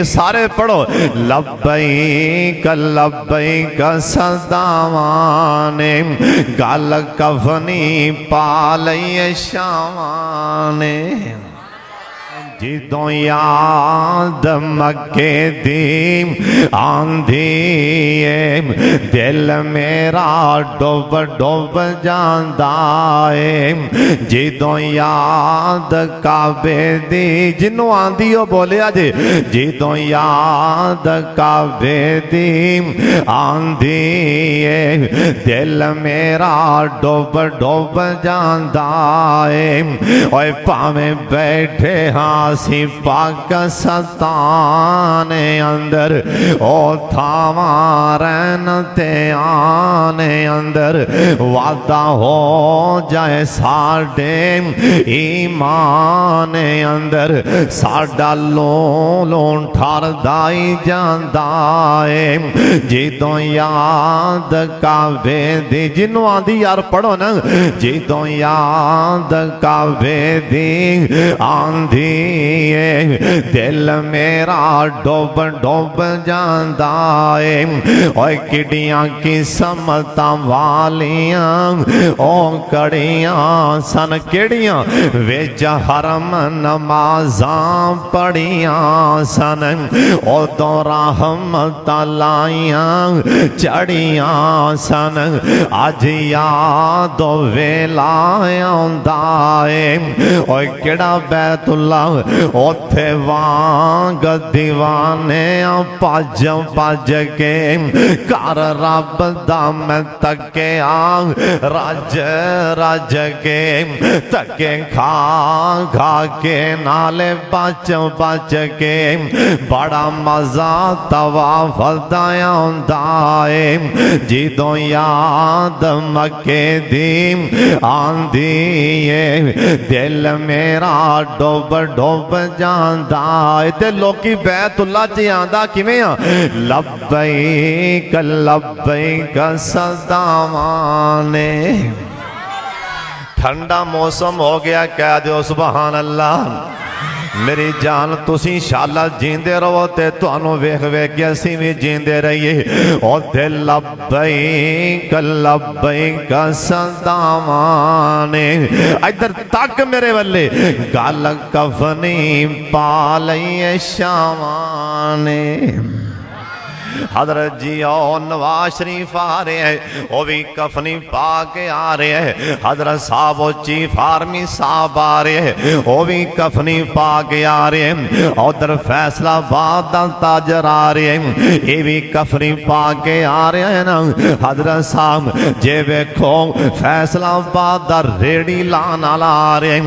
सारे पढ़ो लब्बैक लब्बैक सदावाने गल कफनी पालैया शावाने जिदों याद मक्के दी आंधी दिल मेरा डुब डुब जांदा है जिदों याद काबे दी जिन्हों आंधी हो बोले अजे जिदों याद काबे दी आंधी दिल मेरा डुब डुब जांदा है ओए भावें बैठे हाँ सी पाकिस्तान अंदर ओ थावा रैन ते आने अंदर वादा हो जाए साडे ईमान अंदर साडा लोन ठरदाई जांदा है जिदों याद कावे दी जिन्हों आंदी यार पढ़ो ना जिदों याद कावे दी आंधी दिल मेरा डुब डुब जांदा है ओए किडियां किस्मत वालियां ओ कड़ियां सन केड़ियां विच हरम नमाज़ां पढ़ियां सन उदों रहमत लाइयां चढ़ियां सन अज याद वेला आउंदा है ओए केड़ा बैतुल्ला उथे वांग दीवाने भज भज के घर रब दा मैं तके रज रज के तके खा खा के नाले बच बच के बड़ा मजा तवाफ दा आउंदा है जिदों याद मक्के दी आंदी है दिल मेरा डुब डुब जांदा ते लोकी बैतुल्ला च आंदा किवें आ लब्बैक लब्बैक सदावाने ठंडा मौसम हो गया कह दो सुभान अल्लाह मेरी जान तुसी शाला जींदे रहो ते तुहानू वेख वेख के असीं भी जींदे रहिए ओथे लब्बैक लब्बैक सदावाने इधर तक मेरे वल्ले गल कफनी पालैया शावाने हजरत जी ओ नवाज शरीफ आ रहे हैं वो भी कफनी पा के आ रहे हैं हजरत साहब वो चीफ आर्मी साहब आ रहे हैं वो भी कफनी पा के आ रहे हैं उधर फैसलाबाद दा ताजर आ रहे हैं ये भी कफनी पा के आ रहे हैं ना हजरत साहब जे वेखो फैसलाबाद दा रेड़ी लान वाला आ रहे हैं